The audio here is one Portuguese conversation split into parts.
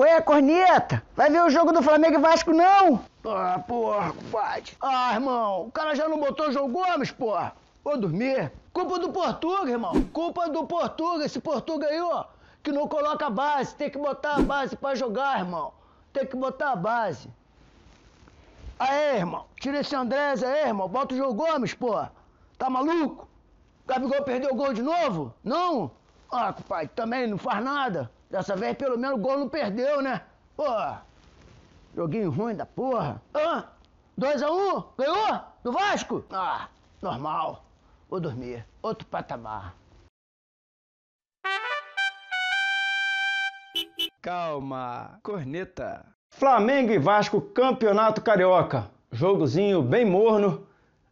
Qual é, corneta? Vai ver o jogo do Flamengo e Vasco, não? Ah, porra, compadre. Ah, irmão, o cara já não botou o João Gomes, porra. Vou dormir. Culpa do Portuga, irmão. Culpa do Portuga, esse Portuga aí, ó, que não coloca a base. Tem que botar a base pra jogar, irmão. Tem que botar a base. Aê, irmão, tira esse Andrés aí, irmão. Bota o João Gomes, porra. Tá maluco? O Gabigol perdeu o gol de novo? Não? Ah, compadre, também não faz nada. Dessa vez, pelo menos, o gol não perdeu, né? Porra. Joguinho ruim da porra. 2-1? Ganhou? Do Vasco? Ah, normal. Vou dormir. Outro patamar. Calma, corneta. Flamengo e Vasco, Campeonato Carioca. Jogozinho bem morno.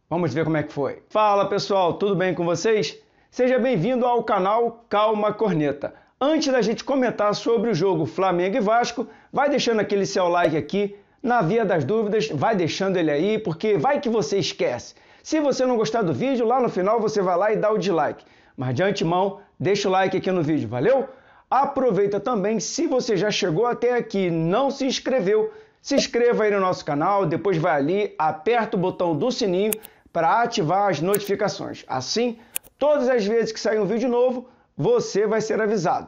Vamos ver como é que foi. Fala pessoal, tudo bem com vocês? Seja bem-vindo ao canal Calma Corneta. Antes da gente comentar sobre o jogo Flamengo e Vasco, vai deixando aquele seu like aqui. Na via das dúvidas, vai deixando ele aí, porque vai que você esquece. Se você não gostar do vídeo, lá no final você vai lá e dá o dislike. Mas de antemão, deixa o like aqui no vídeo, valeu? Aproveita também, se você já chegou até aqui e não se inscreveu, se inscreva aí no nosso canal, depois vai ali, aperta o botão do sininho para ativar as notificações. Assim, todas as vezes que sair um vídeo novo, você vai ser avisado.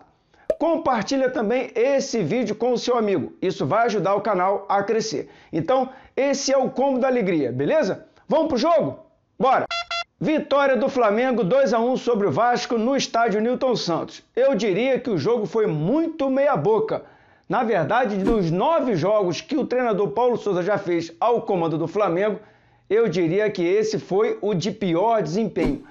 Compartilha também esse vídeo com o seu amigo. Isso vai ajudar o canal a crescer. Então, esse é o combo da alegria, beleza? Vamos pro jogo? Bora! Vitória do Flamengo 2-1 sobre o Vasco no estádio Newton Santos. Eu diria que o jogo foi muito meia-boca. Na verdade, dos 9 jogos que o treinador Paulo Souza já fez ao comando do Flamengo, eu diria que esse foi o de pior desempenho.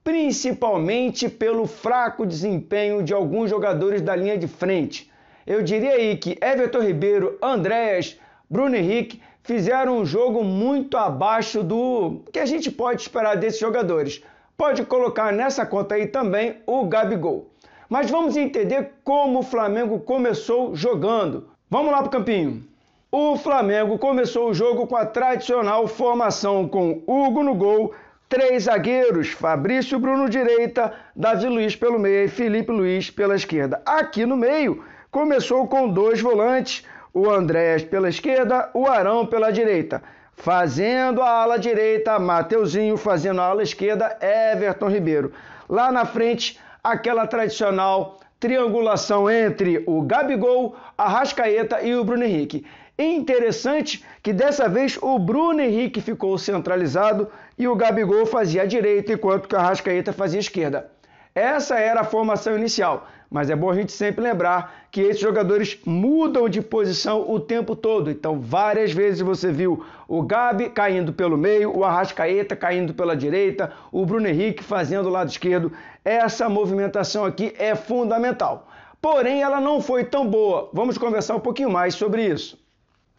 Principalmente pelo fraco desempenho de alguns jogadores da linha de frente. Eu diria aí que Everton Ribeiro, Andréas, Bruno Henrique fizeram um jogo muito abaixo do que a gente pode esperar desses jogadores. Pode colocar nessa conta aí também o Gabigol. Mas vamos entender como o Flamengo começou jogando. Vamos lá para o campinho. O Flamengo começou o jogo com a tradicional formação com Hugo no gol, 3 zagueiros, Fabrício Bruno direita, Davi Luiz pelo meio e Felipe Luiz pela esquerda. Aqui no meio, começou com 2 volantes, o Andréas pela esquerda, o Arão pela direita. Fazendo a ala direita, Mateuzinho, fazendo a ala esquerda, Everton Ribeiro. Lá na frente, aquela tradicional triangulação entre o Gabigol, Arrascaeta e o Bruno Henrique. Interessante que dessa vez o Bruno Henrique ficou centralizado e o Gabigol fazia a direita, enquanto que o Arrascaeta fazia a esquerda. Essa era a formação inicial, mas é bom a gente sempre lembrar que esses jogadores mudam de posição o tempo todo. Então, várias vezes você viu o Gabi caindo pelo meio, o Arrascaeta caindo pela direita, o Bruno Henrique fazendo o lado esquerdo. Essa movimentação aqui é fundamental. Porém, ela não foi tão boa. Vamos conversar um pouquinho mais sobre isso.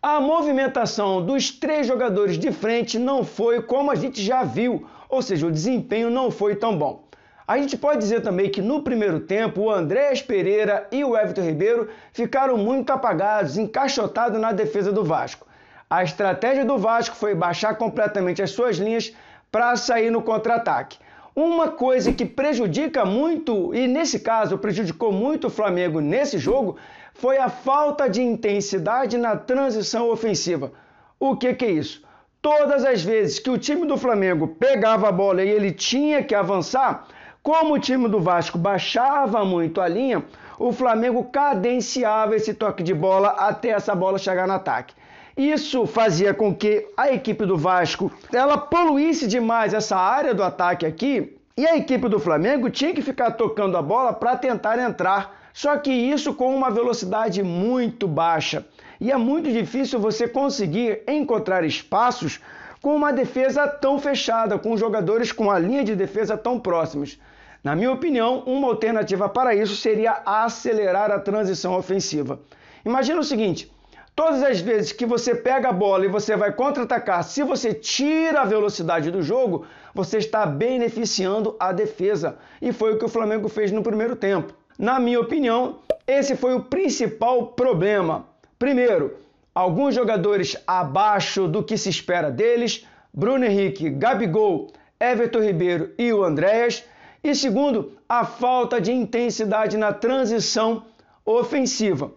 A movimentação dos 3 jogadores de frente não foi como a gente já viu, ou seja, o desempenho não foi tão bom. A gente pode dizer também que no primeiro tempo o Andréas Pereira e o Everton Ribeiro ficaram muito apagados, encaixotados na defesa do Vasco. A estratégia do Vasco foi baixar completamente as suas linhas para sair no contra-ataque. Uma coisa que prejudica muito, e nesse caso prejudicou muito o Flamengo nesse jogo, foi a falta de intensidade na transição ofensiva. O que é isso? Todas as vezes que o time do Flamengo pegava a bola e ele tinha que avançar, como o time do Vasco baixava muito a linha, o Flamengo cadenciava esse toque de bola até essa bola chegar no ataque. Isso fazia com que a equipe do Vasco ela poluísse demais essa área do ataque aqui, e a equipe do Flamengo tinha que ficar tocando a bola para tentar entrar. Só que isso com uma velocidade muito baixa. E é muito difícil você conseguir encontrar espaços com uma defesa tão fechada, com jogadores com a linha de defesa tão próximos. Na minha opinião, uma alternativa para isso seria acelerar a transição ofensiva. Imagina o seguinte, todas as vezes que você pega a bola e você vai contra-atacar, se você tira a velocidade do jogo, você está beneficiando a defesa. E foi o que o Flamengo fez no primeiro tempo. Na minha opinião, esse foi o principal problema. Primeiro, alguns jogadores abaixo do que se espera deles, Bruno Henrique, Gabigol, Everton Ribeiro e o Andréas. E segundo, a falta de intensidade na transição ofensiva.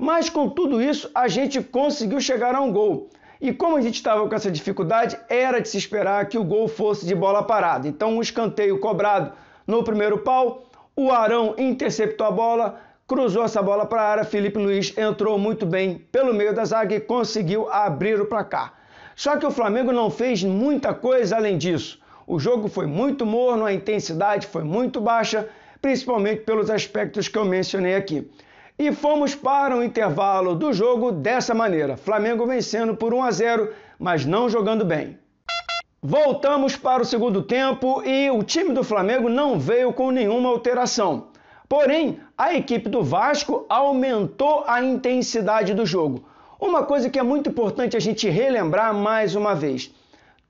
Mas com tudo isso, a gente conseguiu chegar a um gol. E como a gente estava com essa dificuldade, era de se esperar que o gol fosse de bola parada. Então, um escanteio cobrado no primeiro pau, o Arão interceptou a bola, cruzou essa bola para a área, Felipe Luiz entrou muito bem pelo meio da zaga e conseguiu abrir o placar. Só que o Flamengo não fez muita coisa além disso. O jogo foi muito morno, a intensidade foi muito baixa, principalmente pelos aspectos que eu mencionei aqui. E fomos para o intervalo do jogo dessa maneira. Flamengo vencendo por 1-0, mas não jogando bem. Voltamos para o segundo tempo e o time do Flamengo não veio com nenhuma alteração. Porém, a equipe do Vasco aumentou a intensidade do jogo. Uma coisa que é muito importante a gente relembrar mais uma vez.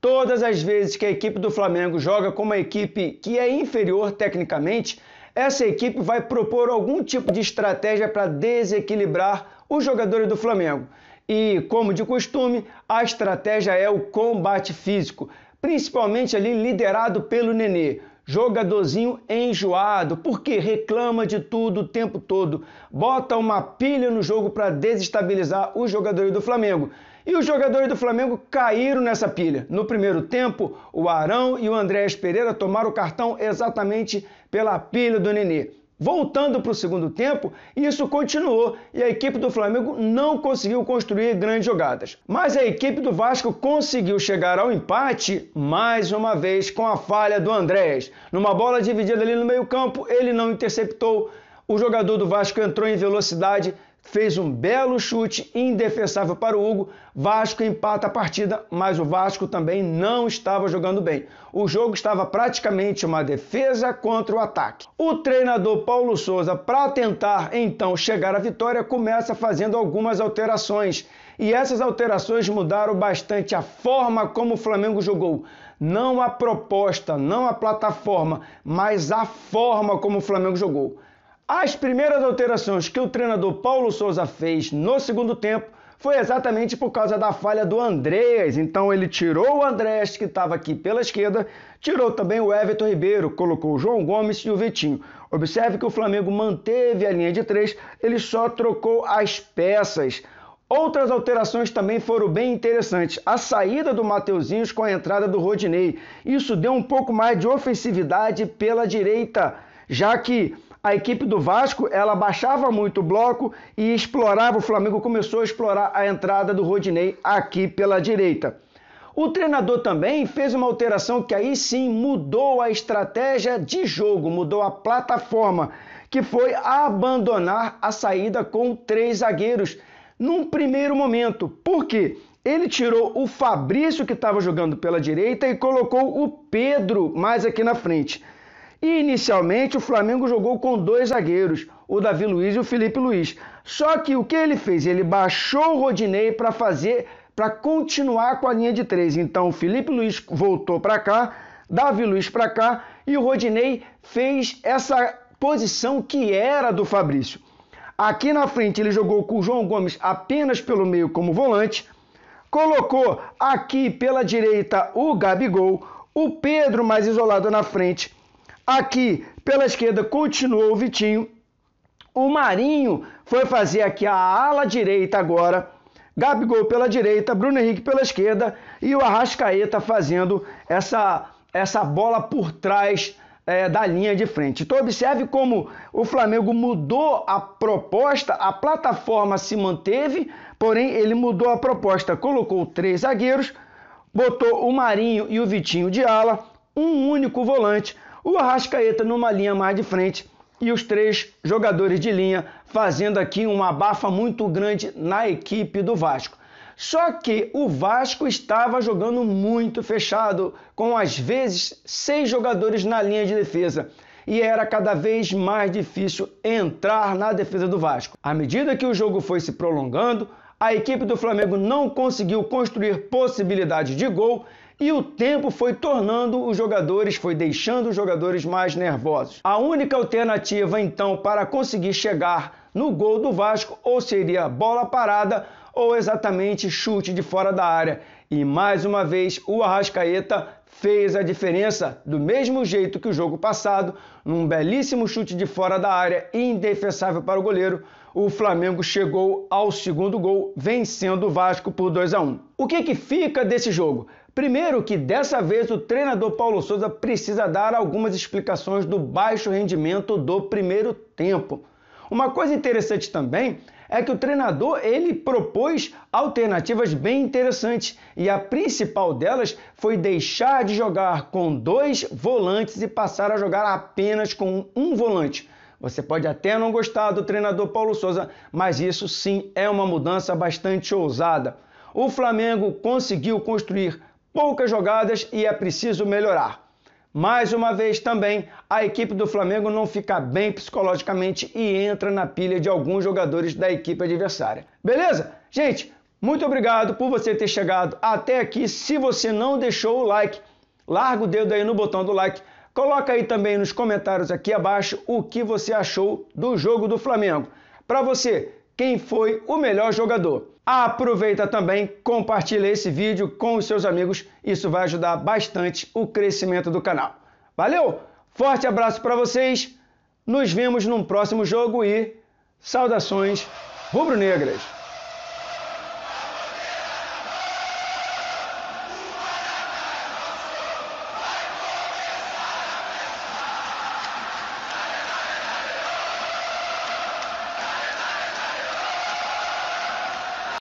Todas as vezes que a equipe do Flamengo joga com uma equipe que é inferior tecnicamente, essa equipe vai propor algum tipo de estratégia para desequilibrar os jogadores do Flamengo. E, como de costume, a estratégia é o combate físico, principalmente ali liderado pelo Nenê. Jogadorzinho enjoado, porque reclama de tudo o tempo todo. Bota uma pilha no jogo para desestabilizar os jogadores do Flamengo. E os jogadores do Flamengo caíram nessa pilha. No primeiro tempo, o Arão e o Andréas Pereira tomaram o cartão exatamente pela pilha do Nenê. Voltando para o segundo tempo, isso continuou e a equipe do Flamengo não conseguiu construir grandes jogadas. Mas a equipe do Vasco conseguiu chegar ao empate mais uma vez com a falha do Andréas. Numa bola dividida ali no meio-campo, ele não interceptou. O jogador do Vasco entrou em velocidade, fez um belo chute indefensável para o Hugo. Vasco empata a partida, mas o Vasco também não estava jogando bem. O jogo estava praticamente uma defesa contra o ataque. O treinador Paulo Souza, para tentar então chegar à vitória, começa fazendo algumas alterações. E essas alterações mudaram bastante a forma como o Flamengo jogou. Não a proposta, não a plataforma, mas a forma como o Flamengo jogou. As primeiras alterações que o treinador Paulo Souza fez no segundo tempo foi exatamente por causa da falha do Andréas. Então ele tirou o Andréas, que estava aqui pela esquerda, tirou também o Everton Ribeiro, colocou o João Gomes e o Vitinho. Observe que o Flamengo manteve a linha de 3, ele só trocou as peças. Outras alterações também foram bem interessantes. A saída do Mateuzinho com a entrada do Rodinei. Isso deu um pouco mais de ofensividade pela direita, já que a equipe do Vasco, ela baixava muito o bloco e explorava, o Flamengo começou a explorar a entrada do Rodinei aqui pela direita. O treinador também fez uma alteração que aí sim mudou a estratégia de jogo, mudou a plataforma, que foi abandonar a saída com 3 zagueiros num primeiro momento. Por quê? Ele tirou o Fabrício, que estava jogando pela direita, e colocou o Pedro mais aqui na frente. E inicialmente o Flamengo jogou com 2 zagueiros, o Davi Luiz e o Felipe Luiz. Só que o que ele fez? Ele baixou o Rodinei para continuar com a linha de 3. Então o Felipe Luiz voltou para cá, Davi Luiz para cá e o Rodinei fez essa posição que era do Fabrício. Aqui na frente ele jogou com o João Gomes apenas pelo meio como volante, colocou aqui pela direita o Gabigol, o Pedro mais isolado na frente. Aqui, pela esquerda, continuou o Vitinho. O Marinho foi fazer aqui a ala direita agora. Gabigol pela direita, Bruno Henrique pela esquerda e o Arrascaeta fazendo essa bola por trás da linha de frente. Então observe como o Flamengo mudou a proposta, a plataforma se manteve, porém ele mudou a proposta. Colocou 3 zagueiros, botou o Marinho e o Vitinho de ala, um único volante, o Arrascaeta numa linha mais de frente e os 3 jogadores de linha fazendo aqui uma abafa muito grande na equipe do Vasco. Só que o Vasco estava jogando muito fechado, com às vezes 6 jogadores na linha de defesa. E era cada vez mais difícil entrar na defesa do Vasco. À medida que o jogo foi se prolongando, a equipe do Flamengo não conseguiu construir possibilidade de gol e o tempo foi deixando os jogadores mais nervosos. A única alternativa, então, para conseguir chegar no gol do Vasco ou seria bola parada ou exatamente chute de fora da área. E mais uma vez o Arrascaeta fez a diferença do mesmo jeito que o jogo passado, num belíssimo chute de fora da área, indefensável para o goleiro. o Flamengo chegou ao segundo gol, vencendo o Vasco por 2-1. O que fica desse jogo? Primeiro que dessa vez o treinador Paulo Souza precisa dar algumas explicações do baixo rendimento do primeiro tempo. Uma coisa interessante também é que o treinador ele propôs alternativas bem interessantes e a principal delas foi deixar de jogar com 2 volantes e passar a jogar apenas com um volante. Você pode até não gostar do treinador Paulo Souza, mas isso sim é uma mudança bastante ousada. O Flamengo conseguiu construir poucas jogadas e é preciso melhorar. Mais uma vez também, a equipe do Flamengo não fica bem psicologicamente e entra na pilha de alguns jogadores da equipe adversária. Beleza? Gente, muito obrigado por você ter chegado até aqui. Se você não deixou o like, larga o dedo aí no botão do like. Coloca aí também nos comentários aqui abaixo o que você achou do jogo do Flamengo. Para você, quem foi o melhor jogador? Aproveita também, compartilha esse vídeo com os seus amigos, isso vai ajudar bastante o crescimento do canal. Valeu? Forte abraço para vocês, nos vemos num próximo jogo e saudações rubro-negras!